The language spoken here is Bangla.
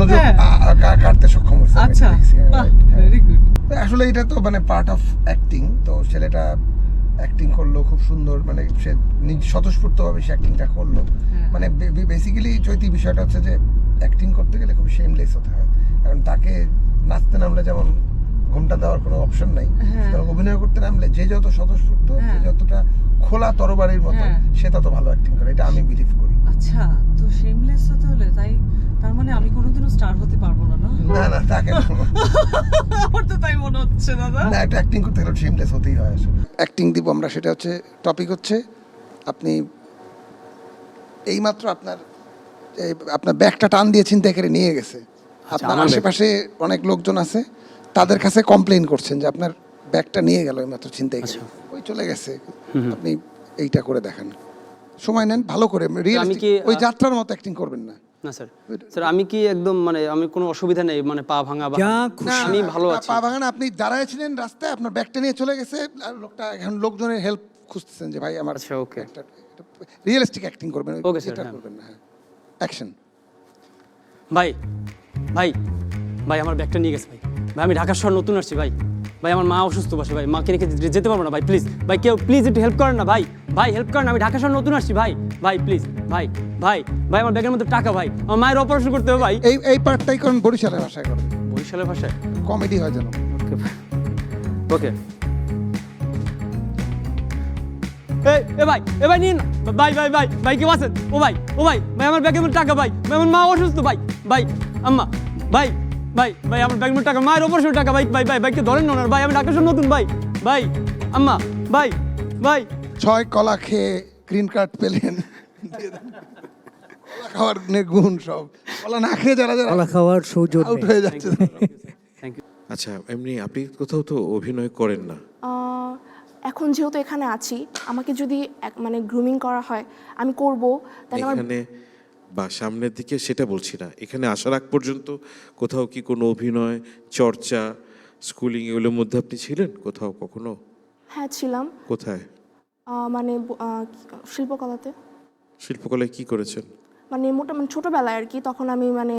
সংযোগ কাটতে সক্ষম হয়েছে। আচ্ছা, বাহ, ভেরি গুড। আসলে এটা তো মানে পার্ট অফ অ্যাক্টিং, তো ছেলেটা অ্যাক্টিং করলো খুব সুন্দর, মানে সে স্বতঃস্ফূর্তভাবে সে অ্যাক্টিংটা করলো। মানে বেসিক্যালি চৈতি বিষয়টা হচ্ছে যে অ্যাক্টিং করতে গেলে খুব শেমলেস হতে হয়, কারণ তাকে নাচতে নামলে যেমন ঘোমটা দেওয়ার কোনো অপশন নাই, সুতরাং অভিনয় করতে নামলে যে যত স্বতঃস্ফূর্ত, যে যতটা খোলা তরবারির মতো, সে তত ভালো অ্যাক্টিং করে, এটা আমি বিলিভ করি। আচ্ছা, তো শেমলেস হতে হলে তাই তার মানে আমি কোনোদিনও স্টার হতে পারবো না, না? না না, তাকে আমার তো তাই মনে হচ্ছে, দাদা। না, একটা অ্যাক্টিং করতে গেলে শেমলেস হতেই হয় আসলে। অ্যাক্টিং দিব আমরা, সেটা হচ্ছে টপিক হচ্ছে আপনি এইমাত্র আপনার ব্যাগটা টান দিয়ে ছিনতাই করে নিয়ে গেছে, আপনার আশেপাশে অনেক লোকজন আছে, তাদের কাছে কমপ্লেইন করছেন যে আপনার ব্যাগটা নিয়ে গেল এইমাত্র ছিনতাই করে, ওই চলে গেছে, আপনি এইটা করে দেখান, সময় নেন ভালো করে, রিয়েলিস্টিক, ওই যাত্রার মতো অ্যাক্টিং করবেন না। না স্যার, স্যার আমি কি একদম মানে আমি কোনো অসুবিধা নেই, মানে পা ভাঙা বা আমি ভালো আছি। পা ভাঙা না, আপনি দাঁড়ায়ছিলেন রাস্তায়, আপনার ব্যাগটা নিয়ে চলে গেছে, আর লোকটা এখন লোকজনের হেল্প খুঁজতেছেন যে ভাই আমার। আচ্ছা, ওকে। রিয়েলিস্টিক অ্যাক্টিং করবেন, ওকে স্যার, এটা হ্যাঁ। করবেন না। অ্যাকশন। ভাই ভাই ভাই আমার ব্যাগটা নিয়ে গেছে ভাই। ভাই আমি ঢাকা শহর নতুন আসছি ভাই। ভাই আমার মা অসুস্থ বসে ভাই, মাকে রেখে যেতে পারবো না ভাই, প্লিজ ভাই, কেউ প্লিজ একটু হেল্প করেন না ভাই, ভাই হেল্প করেন, আমি ঢাকা শহর নতুন আসছি ভাই, ভাই প্লিজ ভাই, ভাই ভাই আমার ব্যাগের মধ্যে টাকা ভাই, আমার মায়ের অপারেশন করতে হবে ভাই। এই পার্টটাই করেন বরিশালের ভাষায় করেন, বরিশালের ভাষায় কমেডি হয় যেন। ওকে ওকে। এ ভাই, এ ভাই নিন ভাই, ভাই ভাই ভাই কেউ আছেন? ও ভাই, ও ভাই, ভাই আমার ব্যাগের মধ্যে টাকা ভাই, ভাই আমার মা অসুস্থ ভাই, ভাই আম্মা, ভাই ভাই ভাই আমার ব্যাগের মধ্যে টাকা, মায়ের অপারেশন টাকা ভাই, ভাই ভাই ভাইকে ধরেন না ওনার ভাই, আমি ঢাকা শহর নতুন ভাই, ভাই আম্মা, ভাই ভাই। 6 কলা খেয়ে গ্রিন কার্ড পেলেন, দিয়ে দেন। কলা খাওয়ার গুণ সব, কলা না খেয়ে যারা যারা কলা খাওয়ার সৌজন্য আউট হয়ে যাচ্ছে। Thank you. আচ্ছা, এমনি আপনি কোথাও তো অভিনয় করেন না? এখন যেহেতু এখানে আছি, আমাকে যদি মানে গ্রুমিং করা হয় আমি করব, তাহলে আমার এখানে বা সামনের দিকে সেটা বলছি না, এখানে আসার আগ পর্যন্ত কোথাও কি কোনো অভিনয় চর্চা, স্কুলিং এগুলোর মধ্যে আপনি ছিলেন কোথাও কখনো? হ্যাঁ ছিলাম, কোথায়? মানে শিল্পকলাতে, শিল্পকলায় কি করেছেন? মানে মোটামুটি ছোটবেলায় আর কি, তখন আমি মানে